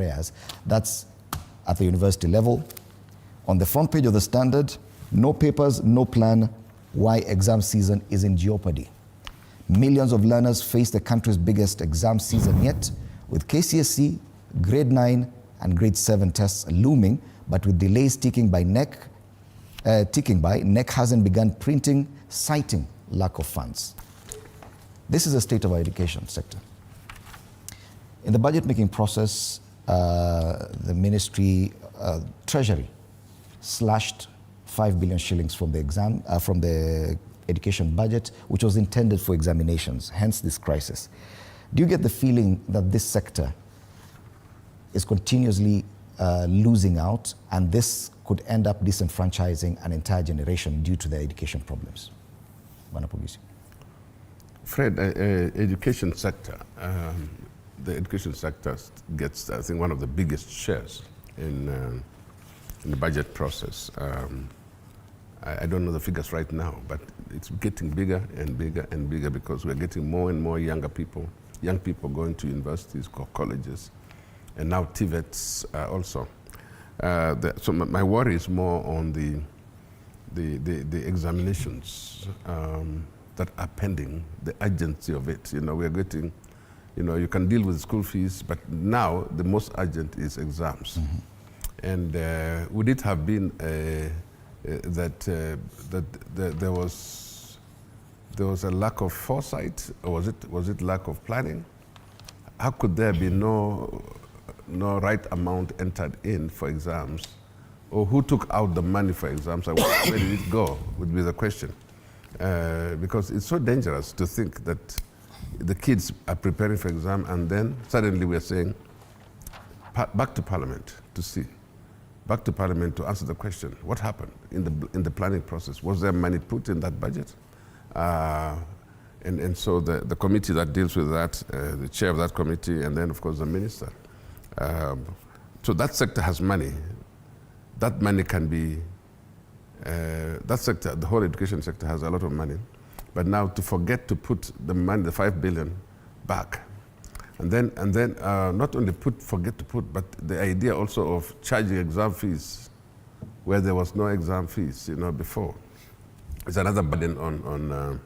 areas. That's at the university level. On the front page of the Standard, no papers, no plan, why exam season is in jeopardy. Millions of learners face the country's biggest exam season yet, with KCSE, grade 9 and grade 7 tests looming, but with delays ticking by, NEC hasn't begun printing, citing lack of funds. This is the state of our education sector. In the budget-making process, the ministry, Treasury, slashed 5 billion shillings from the education budget, which was intended for examinations, hence this crisis. Do you get the feeling that this sector is continuously losing out, and this could end up disenfranchising an entire generation due to their education problems? Fred, education sector, the education sector gets, I think, one of the biggest shares in the budget process. I don't know the figures right now, but it's getting bigger and bigger and bigger because we're getting more and more young people going to universities, colleges, and now TVETs also. So my worry is more on the examinations that are pending, the urgency of it. You know, we're getting, you know, you can deal with school fees, but now the most urgent is exams. Mm-hmm. And would it have been that there was a lack of foresight, or was it lack of planning? How could there be no right amount entered in for exams, or who took out the money for exams? And where did it go? Would be the question, because it's so dangerous to think that the kids are preparing for exam and then suddenly we're saying back to Parliament to see. Back to Parliament to answer the question, what happened in the planning process? Was there money put in that budget? And so the committee that deals with that, the chair of that committee, and then of course the minister. So that sector has money. That money can be, that sector, the whole education sector has a lot of money. But now to forget to put the money, the 5 billion back, and then not only forget to put, but the idea also of charging exam fees where there was no exam fees, you know, before. It's another burden on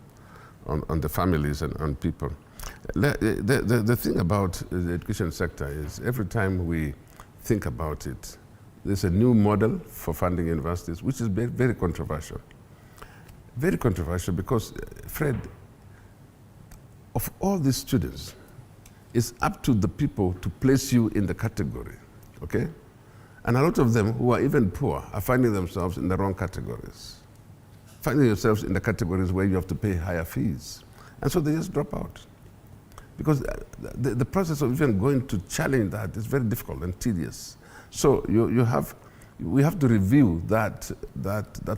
the families and on people. The thing about the education sector is every time we think about it, there's a new model for funding universities, which is very, very controversial. Very controversial because, Fred, of all these students, it's up to the people to place you in the category, okay? And a lot of them who are even poor are finding themselves in the wrong categories. Finding yourselves in the categories where you have to pay higher fees. And so they just drop out. Because the process of even going to challenge that is very difficult and tedious. So we have to review that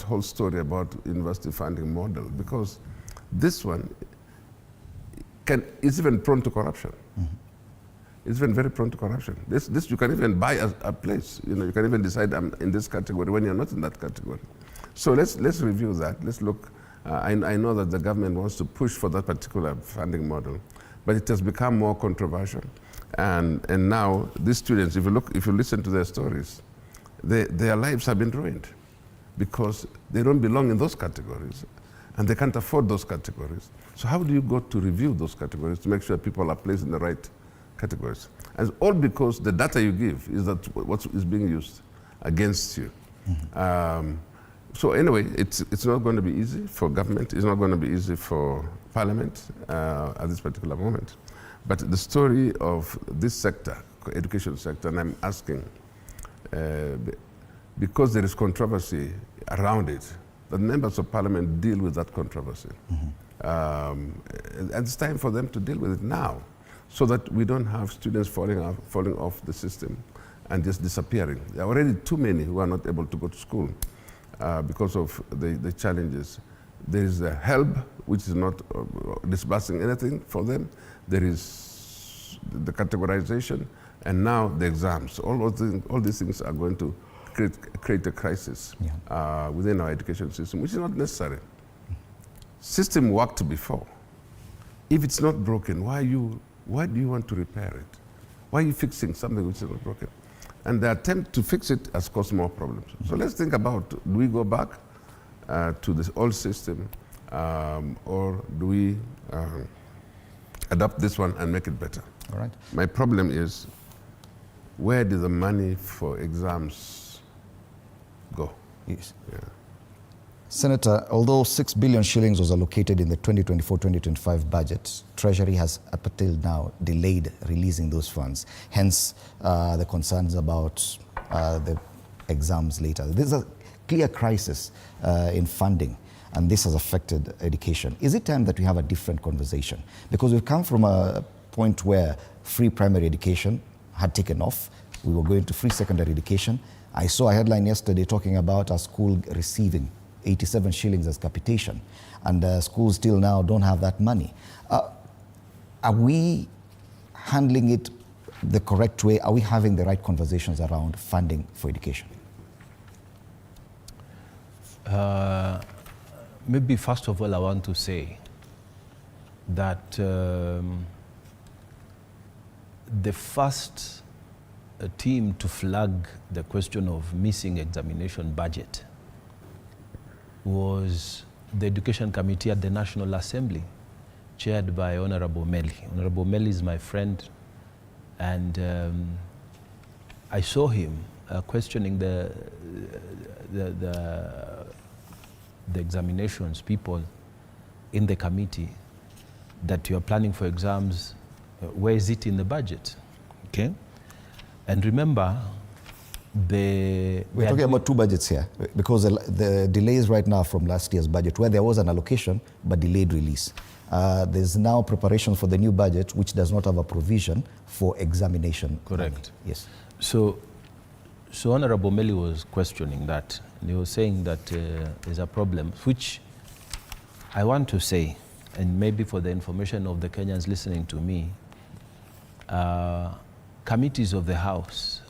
whole story about university funding model, because this one is even prone to corruption. Mm-hmm. It's even very prone to corruption. This you can even buy a place. You know, you can even decide I'm in this category when you're not in that category. So let's review that. Let's look. I know that the government wants to push for that particular funding model, but it has become more controversial. And now these students, if you listen to their stories, their lives have been ruined because they don't belong in those categories and they can't afford those categories. So how do you go to review those categories to make sure people are placed in the right categories? And all because the data you give is that what is being used against you. Mm-hmm. So anyway, it's not going to be easy for government. It's not going to be easy for Parliament at this particular moment. But the story of this sector, education sector, and I'm asking, because there is controversy around it, the members of Parliament deal with that controversy. Mm-hmm. And it's time for them to deal with it now, so that we don't have students falling off the system and just disappearing. There are already too many who are not able to go to school because of the challenges. There is the HELB, which is not disbursing anything for them. There is the categorization, and now the exams. All these things are going to create a crisis within our education system, which is not necessary. System worked before. If it's not broken, why do you want to repair it? Why are you fixing something which is not broken? And the attempt to fix it has caused more problems. So let's think about, do we go back to this old system or do we adopt this one and make it better? All right. My problem is, where did the money for exams go? Yes. Yeah. Senator, although 6 billion shillings was allocated in the 2024-2025 budget, Treasury has up until now delayed releasing those funds. Hence, the concerns about the exams later. There's a clear crisis in funding, and this has affected education. Is it time that we have a different conversation? Because we've come from a point where free primary education had taken off. We were going to free secondary education. I saw a headline yesterday talking about a school receiving 87 shillings as capitation, and schools still now don't have that money. Are we handling it the correct way? Are we having the right conversations around funding for education? Maybe first of all, I want to say that the first team to flag the question of missing examination budget was the Education Committee at the National Assembly, chaired by Honorable Meli. Honorable Meli is my friend, and I saw him questioning the examinations people in the committee that you are planning for exams, where is it in the budget? Okay? And remember, we're talking about two budgets here, because the delays right now from last year's budget, where there was an allocation but delayed release. There's now preparation for the new budget, which does not have a provision for examination. Correct. Money. Yes. So Honorable Meli was questioning that. And he was saying that there's a problem, which I want to say, and maybe for the information of the Kenyans listening to me, committees of the House,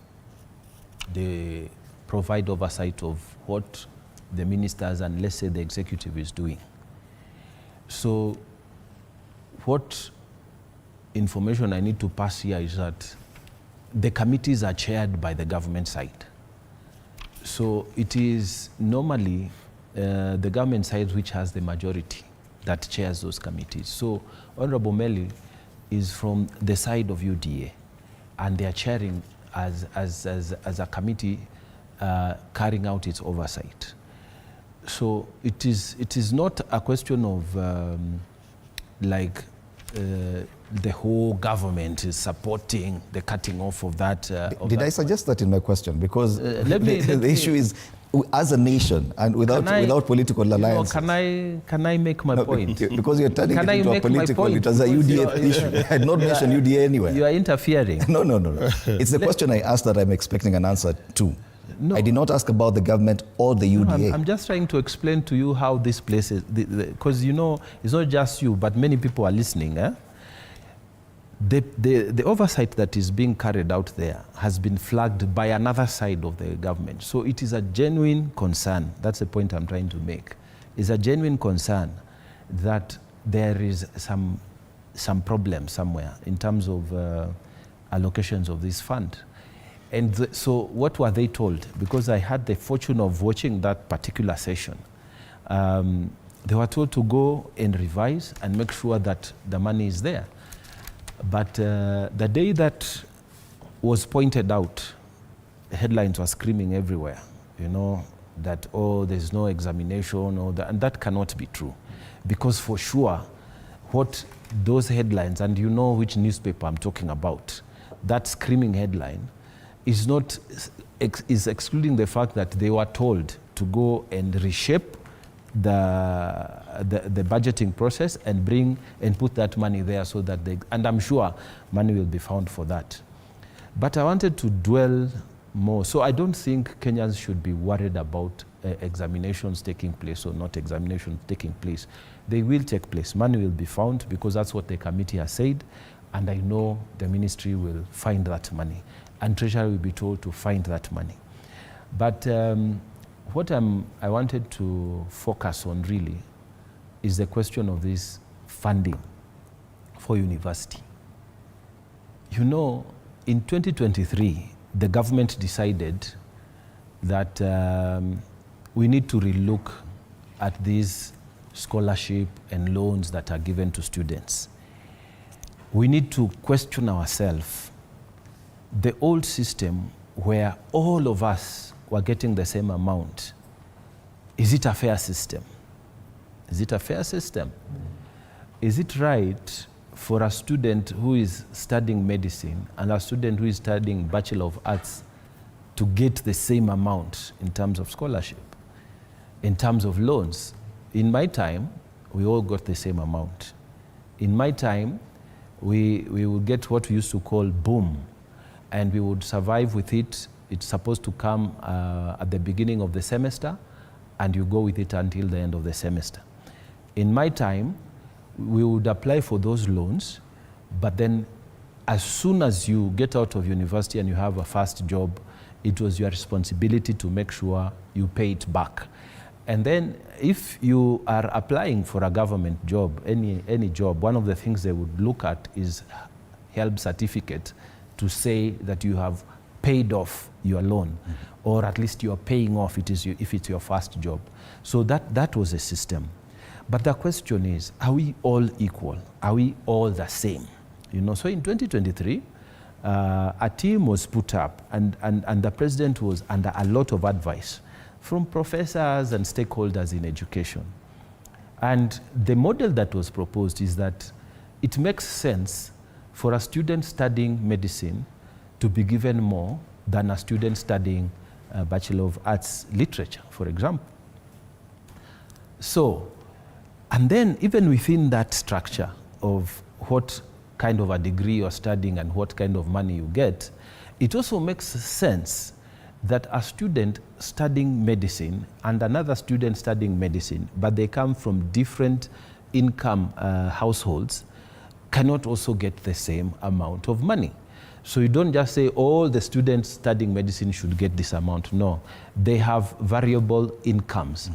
they provide oversight of what the ministers and, let's say, the executive is doing. So what information I need to pass here is that the committees are chaired by the government side. So it is normally the government side which has the majority that chairs those committees. So Honorable Meli is from the side of UDA, and they are chairing as a committee carrying out its oversight. So it is not a question of the whole government is supporting the cutting off of that. Did I suggest that in my question? Because the issue is, as a nation and without political alliance. Can I make my point? Because you're turning it into a political, it was a UDA issue. I had not mentioned UDA anywhere. You are interfering. No. It's the question I asked that I'm expecting an answer to. No. I did not ask about the government or the UDA. No, I'm just trying to explain to you how this place is, because you know, it's not just you, but many people are listening. The oversight that is being carried out there has been flagged by another side of the government. So it is a genuine concern. That's the point I'm trying to make. It's a genuine concern that there is some problem somewhere in terms of allocations of this fund. And so what were they told? Because I had the fortune of watching that particular session. They were told to go and revise and make sure that the money is there. But the day that was pointed out, the headlines were screaming everywhere, you know, that, oh, there's no examination, and that cannot be true. Because for sure, what those headlines, and you know which newspaper I'm talking about, that screaming headline is not, is excluding the fact that they were told to go and reshape the budgeting process and bring and put that money there so that and I'm sure money will be found for that. But I wanted to dwell more. So I don't think Kenyans should be worried about examinations taking place or not examinations taking place. They will take place. Money will be found because that's what the committee has said, and I know the ministry will find that money, and Treasury will be told to find that money. But what I wanted to focus on really is the question of this funding for university. You know, in 2023, the government decided that we need to relook at these scholarship and loans that are given to students. We need to question ourselves. The old system where all of us were getting the same amount, is it a fair system? Is it a fair system? Is it right for a student who is studying medicine and a student who is studying Bachelor of Arts to get the same amount in terms of scholarship, in terms of loans? In my time, we all got the same amount. In my time, we would get what we used to call boom, and we would survive with it. It's supposed to come at the beginning of the semester, and you go with it until the end of the semester. In my time, we would apply for those loans, but then as soon as you get out of university and you have a first job, it was your responsibility to make sure you pay it back. And then if you are applying for a government job, any job, one of the things they would look at is HELB certificate to say that you have paid off your loan, or at least you're paying off if it's your first job. So that was a system. But the question is, are we all equal? Are we all the same? You know, so in 2023, a team was put up, and the president was under a lot of advice from professors and stakeholders in education. And the model that was proposed is that it makes sense for a student studying medicine to be given more than a student studying Bachelor of Arts literature, for example. So, and then even within that structure of what kind of a degree you're studying and what kind of money you get, it also makes sense that a student studying medicine and another student studying medicine, but they come from different income households, cannot also get the same amount of money. So you don't just say all the students studying medicine should get this amount. No, they have variable incomes.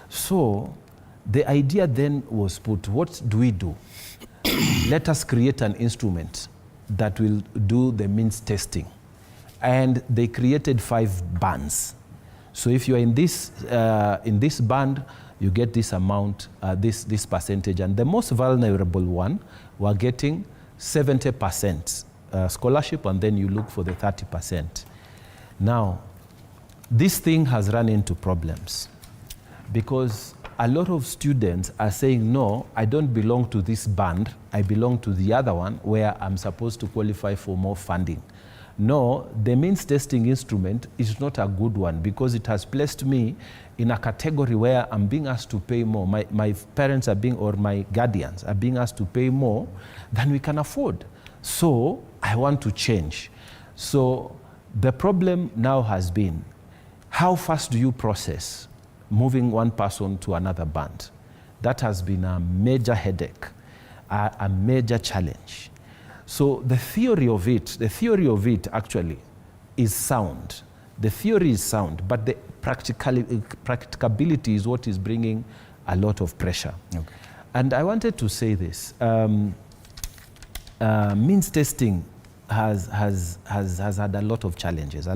So the idea then was put, what do we do? Let us create an instrument that will do the means testing. And they created 5 bands. So if you're in this band, you get this amount, this percentage. And the most vulnerable one were getting 70% scholarship, and then you look for the 30%. Now, this thing has run into problems because a lot of students are saying, no, I don't belong to this band, I belong to the other one where I'm supposed to qualify for more funding. No, the means testing instrument is not a good one because it has placed me in a category where I'm being asked to pay more. My parents are being, or my guardians are being asked to pay more than we can afford. So I want to change. So the problem now has been, how fast do you process moving one person to another band? That has been a major headache, a major challenge. So the theory of it actually is sound. The theory is sound, but the practicability is what is bringing a lot of pressure. Okay. And I wanted to say this. Means testing has had a lot of challenges,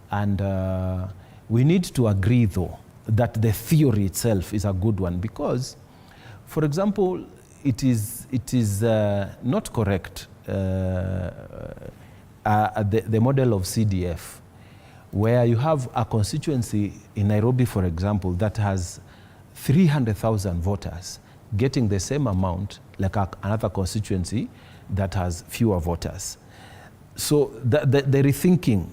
And we need to agree, though, that the theory itself is a good one because, for example, it is not correct, the model of CDF, where you have a constituency in Nairobi, for example, that has 300,000 voters getting the same amount like another constituency that has fewer voters. So the rethinking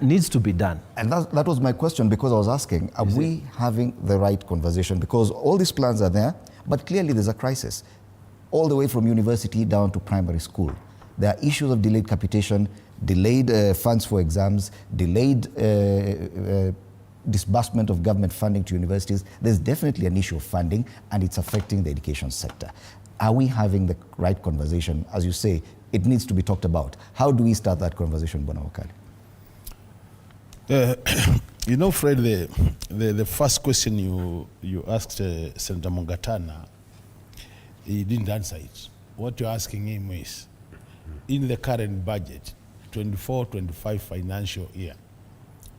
needs to be done. And that was my question, because I was asking, are we having the right conversation? Because all these plans are there, but clearly there's a crisis. All the way from university down to primary school. There are issues of delayed capitation, delayed funds for exams, delayed disbursement of government funding to universities. There's definitely an issue of funding, and it's affecting the education sector. Are we having the right conversation? As you say, it needs to be talked about. How do we start that conversation, Bwana Wakali? You know, Fred, the first question you asked Senator Mungatana, he didn't answer it. What you're asking him is, in the current budget, 24-25 financial year,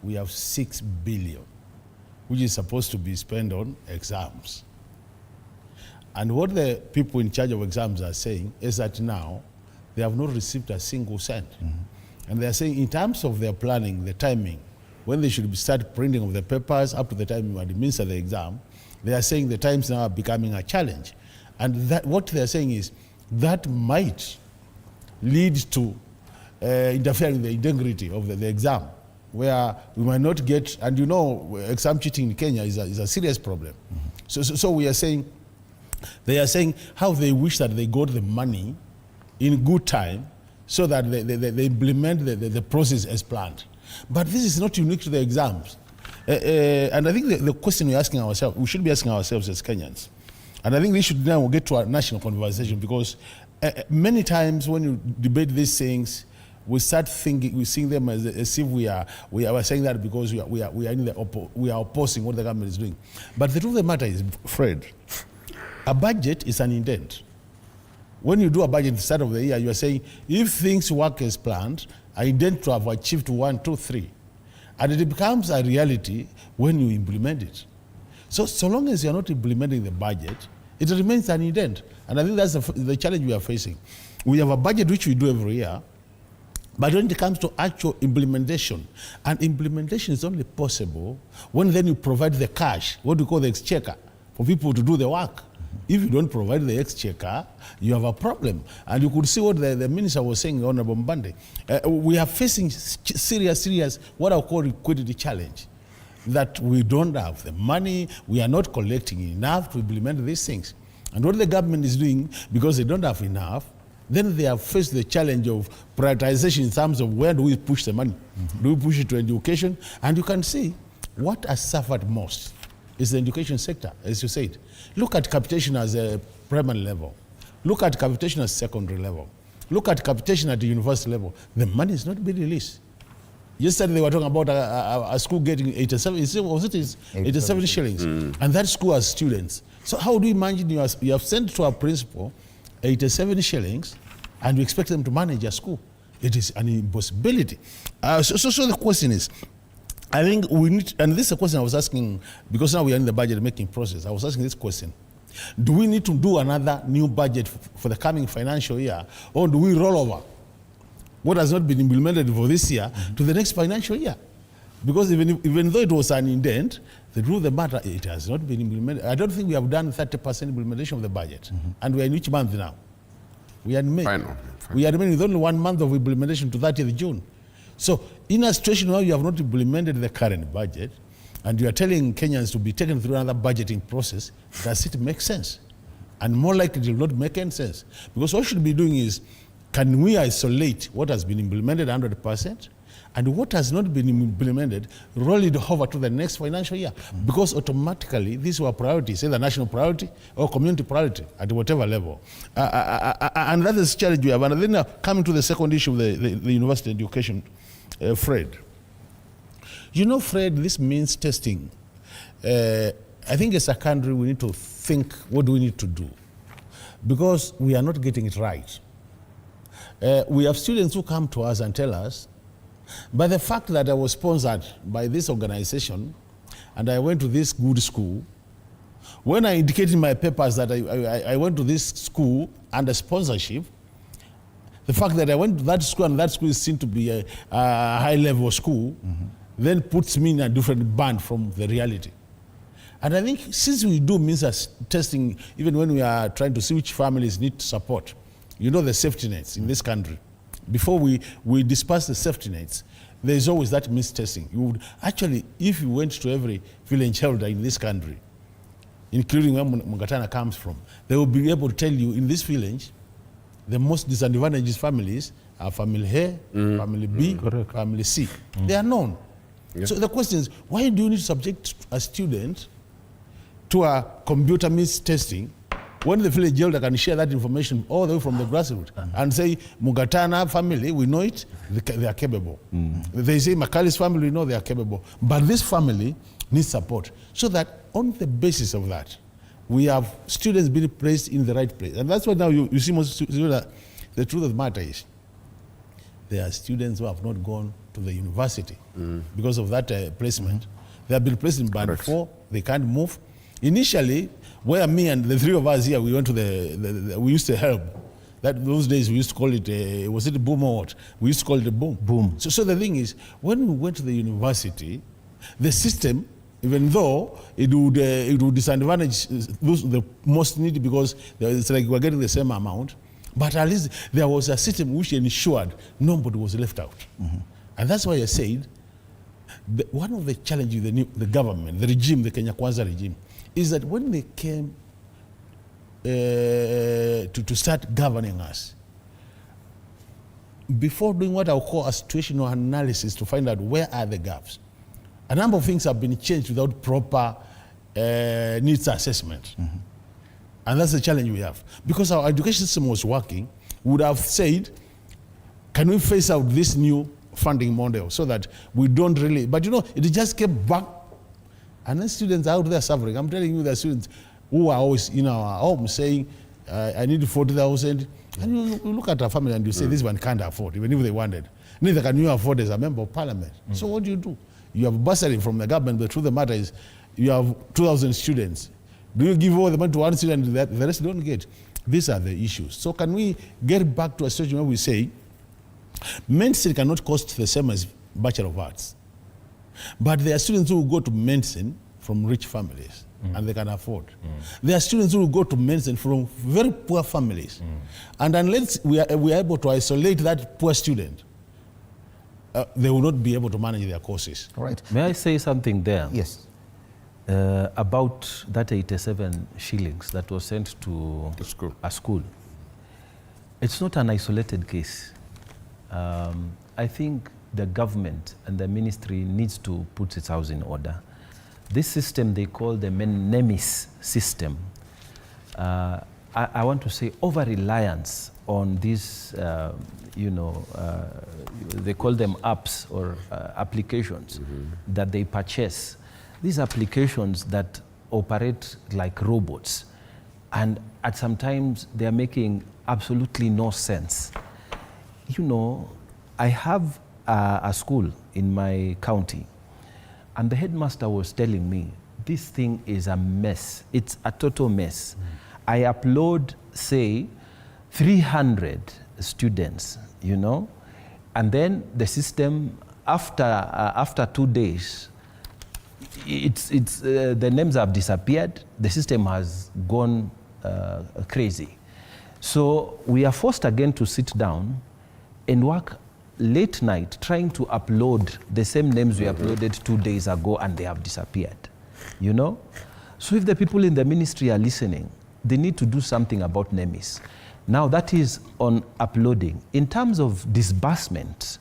we have 6 billion, which is supposed to be spent on exams. And what the people in charge of exams are saying is that now they have not received a single cent. And they are saying in terms of their planning, the timing, when they should start printing of the papers up to the time you administer the exam, they are saying the times now are becoming a challenge. And that what they are saying is that might lead to interfering with the integrity of the exam, where we might not get, and you know, exam cheating in Kenya is a serious problem. So we are saying, they are saying how they wish that they got the money in good time so that they implement the process as planned. But this is not unique to the exams. And I think the question we're asking ourselves, we should be asking ourselves as Kenyans. And I think we should now get to a national conversation, because many times when you debate these things, we start thinking, we see them as if we are saying that because we are opposing what the government is doing. But the truth of the matter is, Fred, a budget is an intent. When you do a budget at the start of the year, you are saying, if things work as planned, I intend to have achieved 1, 2, 3. And it becomes a reality when you implement it. So long as you are not implementing the budget, it remains an intent. And I think that's the challenge we are facing. We have a budget which we do every year, but when it comes to actual implementation, and implementation is only possible when then you provide the cash, what we call the exchequer, for people to do the work. If you don't provide the exchequer, you have a problem. And you could see what the minister was saying, Honorable Mbande. We are facing serious, what I call liquidity challenge, that we don't have the money, we are not collecting enough to implement these things. And what the government is doing, because they don't have enough, then they have faced the challenge of prioritization in terms of where do we push the money? Do we push it to education? And you can see what has suffered most is the education sector, as you said. Look at capitation as a primary level. Look at capitation at secondary level. Look at capitation at the university level. The money is not being released. Yesterday they were talking about a school getting 87 shillings, and that school has students. So how do you imagine you have sent to a principal 87 shillings and you expect them to manage a school? It is an impossibility. So the question is, I think we need, and this is a question I was asking, because now we are in the budget making process, I was asking this question. Do we need to do another new budget for the coming financial year, or do we roll over what has not been implemented for this year to the next financial year? Because even though it was an intent, the truth of the matter, it has not been implemented. I don't think we have done 30% implementation of the budget. And we are in which month now? We are in May. Final. We are in May with only 1 month of implementation to 30th June. So in a situation where you have not implemented the current budget, and you are telling Kenyans to be taken through another budgeting process, does it make sense? And more likely it will not make any sense. Because what we should be doing is, can we isolate what has been implemented 100%, and what has not been implemented, roll it over to the next financial year? Because automatically these were priorities, either national priority or community priority at whatever level. And that is the challenge we have. And then coming to the second issue of the university education, Fred. You know, Fred, this means testing. I think as a country we need to think, what do we need to do? Because we are not getting it right. We have students who come to us and tell us, by the fact that I was sponsored by this organization and I went to this good school, when I indicated in my papers that I went to this school under sponsorship, the fact that I went to that school and that school is seen to be a high-level school, then puts me in a different band from the reality. And I think since we do means testing, even when we are trying to see which families need support, you know the safety nets in this country. Before we disperse the safety nets, there is always that means testing. You would actually, if you went to every village elder in this country, including where Mungatana comes from, they will be able to tell you in this village, the most disadvantaged families are family A, family B, family C. They are known. Yeah. So the question is, why do you need to subject a student to a computer means testing when the village elder can share that information all the way from the grassroots and say, Mungatana family, we know it, they are capable. They say, Makali's family, we know they are capable. But this family needs support. So that on the basis of that, we have students being placed in the right place. And that's why now you see most students, the truth of the matter is, there are students who have not gone to the university because of that placement. They have been placed in band Correct. 4, they can't move. Initially, where me and the three of us here, we went to we used to help. Those days we used to call it, was it a boom or what? We used to call it a boom. Boom. So the thing is, when we went to the university, the system, even though it would disadvantage those the most needy because it's like we're getting the same amount, but at least there was a system which ensured nobody was left out. And that's why I said, one of the challenges with the government, the regime, the Kenya Kwanza regime, is that when they came to start governing us, before doing what I'll call a situational analysis to find out where are the gaps, a number of things have been changed without proper needs assessment. And that's the challenge we have. Because our education system was working, we would have said, can we phase out this new funding model so that we don't really, but it just kept back. And then students out there suffering. I'm telling you, there are students who are always in our home saying, I need 40,000. And you look at a family and you say, this one can't afford, even if they wanted. Neither can you afford as a member of parliament. So what do? You have bursary from the government, but the truth of the matter is, you have 2,000 students. Do you give all the money to one student that the rest don't get? These are the issues. So can we get back to a situation where we say, medicine cannot cost the same as Bachelor of Arts. But there are students who go to medicine from rich families and they can afford. There are students who go to medicine from very poor families. And unless we are able to isolate that poor student, they will not be able to manage their courses. All right. May I say something there? Yes. About that 87 shillings that was sent to a school. It's not an isolated case. I think the government and the ministry needs to put its house in order. This system they call the NEMIS system. I want to say over-reliance on these, they call them apps or applications that they purchase. These applications that operate like robots, and at some times they are making absolutely no sense. I have a school in my county, and the headmaster was telling me, this thing is a mess. It's a total mess. I upload, say, 300 students, and then the system, after 2 days, the names have disappeared. The system has gone crazy. So we are forced again to sit down and work late night trying to upload the same names we uploaded 2 days ago, and they have disappeared. So if the people in the ministry are listening, they need to do something about NEMIS. Now that is on uploading. In terms of disbursement,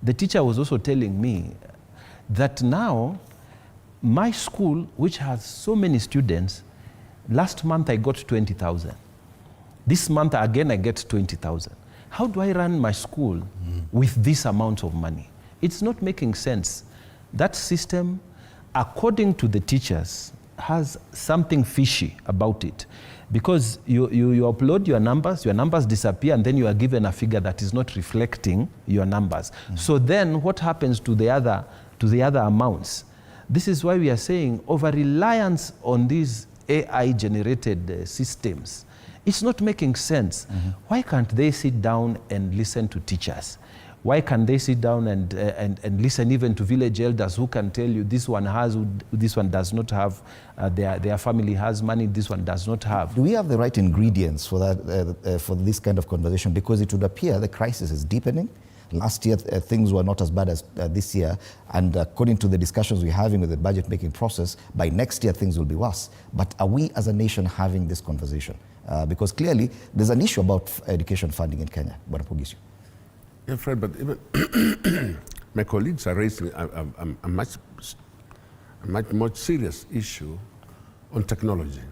the teacher was also telling me that now my school, which has so many students, last month I got 20,000. This month again I get 20,000. How do I run my school with this amount of money? It's not making sense. That system, according to the teachers, has something fishy about it. Because you upload your numbers disappear, and then you are given a figure that is not reflecting your numbers. So then what happens to the other amounts? This is why we are saying over-reliance on these AI-generated systems. It's not making sense. Why can't they sit down and listen to teachers? Why can't they sit down and listen even to village elders who can tell you this one has, this one does not have, their family has money, this one does not have? Do we have the right ingredients for that, for this kind of conversation? Because it would appear the crisis is deepening. Last year, things were not as bad as this year. And according to the discussions we're having with the budget making process, by next year, things will be worse. But are we as a nation having this conversation? Because clearly, there's an issue about education funding in Kenya. Bwana Pogisio. Yeah, Fred, but even my colleagues are raising a much more serious issue on technology.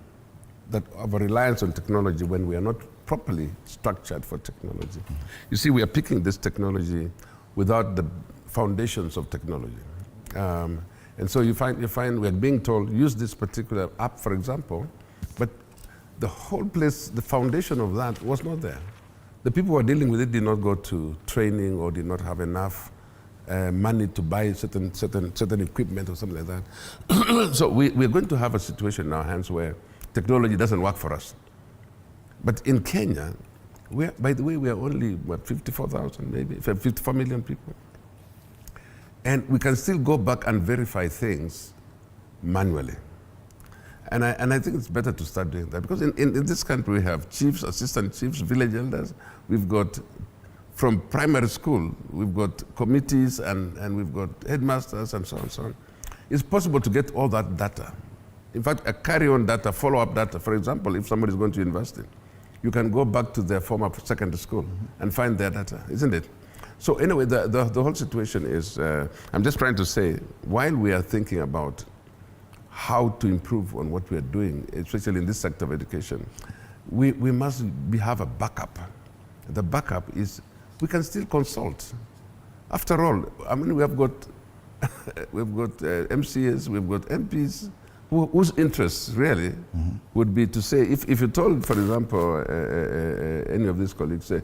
That of a reliance on technology when we are not properly structured for technology. You see, we are picking this technology without the foundations of technology. And so you find we are being told, use this particular app, for example, but the whole place, the foundation of that was not there. The people who are dealing with it did not go to training or did not have enough money to buy certain equipment or something like that. So we're going to have a situation in our hands where technology doesn't work for us. But in Kenya, by the way, we are only, 54,000 maybe, 54 million people. And we can still go back and verify things manually. And I think it's better to start doing that, because in this country we have chiefs, assistant chiefs, village elders. We've got, from primary school, we've got committees and we've got headmasters and so on and so on. It's possible to get all that data. In fact, a carry-on data, follow-up data. For example, if somebody is going to university, you can go back to their former secondary school and find their data, isn't it? So anyway, the whole situation is, I'm just trying to say, while we are thinking about how to improve on what we are doing, especially in this sector of education, we must have a backup. The backup is we can still consult. After all, I mean, we have got MCAs, we've got MPs, whose interests really would be to say, if you told, for example, any of these colleagues, say,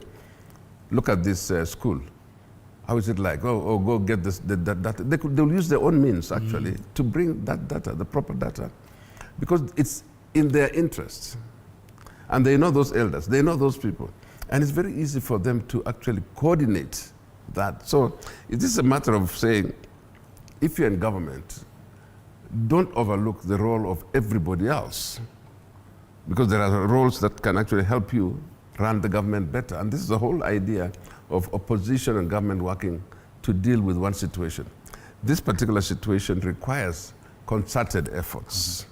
look at this school. How is it like? Oh, go get this, that data. They'll use their own means, actually, to bring that data, the proper data, because it's in their interests. And they know those elders, they know those people. And it's very easy for them to actually coordinate that. So it is a matter of saying, if you're in government, don't overlook the role of everybody else, because there are roles that can actually help you run the government better. And this is the whole idea of opposition and government working to deal with one situation. This particular situation requires concerted efforts.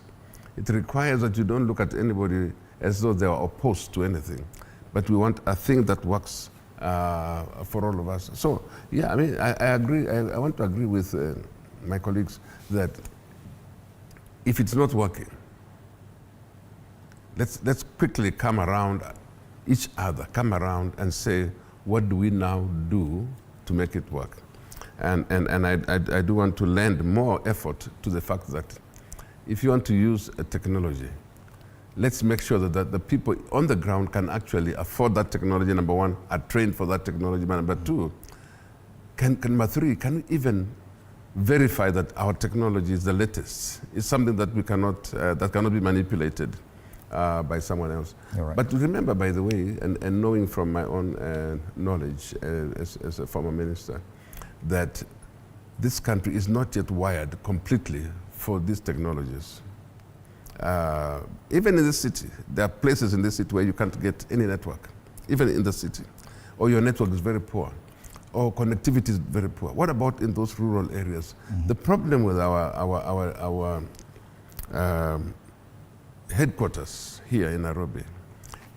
It requires that you don't look at anybody as though they are opposed to anything, but we want a thing that works for all of us. So, yeah, I mean, I agree. I want to agree with my colleagues that if it's not working, let's quickly come around each other, come around and say, what do we now do to make it work? And I do want to lend more effort to the fact that if you want to use a technology, let's make sure that the people on the ground can actually afford that technology, number one, are trained for that technology, number two, number three, can we even verify that our technology is the latest? It's something that we cannot, that cannot be manipulated by someone else. Right. But remember, by the way, and knowing from my own knowledge as a former minister, that this country is not yet wired completely for these technologies. Even in the city, there are places in the city where you can't get any network, even in the city, or your network is very poor, or connectivity is very poor. What about in those rural areas? The problem with our headquarters here in Nairobi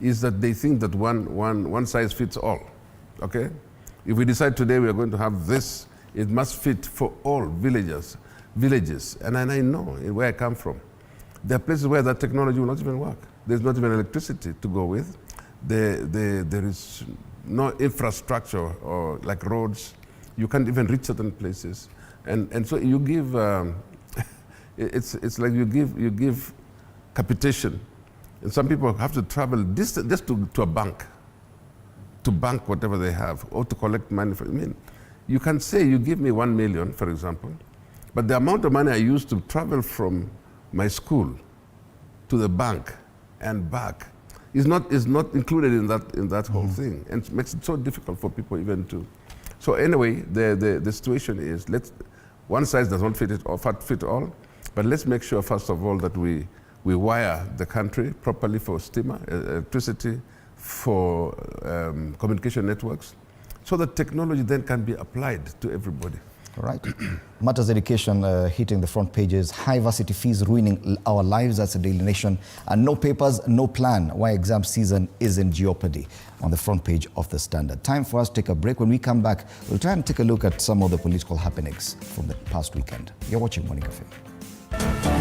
is that they think that one size fits all, okay? If we decide today we are going to have this, it must fit for all villages. And I know where I come from, there are places where that technology will not even work. There's not even electricity to go with. There is no infrastructure or like roads. You can't even reach certain places. And so you give, it's like you give capitation. And some people have to travel distant just to a bank, to bank whatever they have, or to collect money. I mean, you can say you give me 1 million, for example, but the amount of money I use to travel from my school to the bank and back is not included in that whole thing, and it makes it so difficult for people even to. So anyway, the situation is, one size does not fit all, but let's make sure first of all that we wire the country properly for steamer, electricity, for communication networks, so that technology then can be applied to everybody. All right. Matters education hitting the front pages. High varsity fees ruining our lives. That's the Daily Nation. And no papers, no plan. Why exam season is in jeopardy on the front page of the Standard. Time for us to take a break. When we come back, we'll try and take a look at some of the political happenings from the past weekend. You're watching Morning Cafe.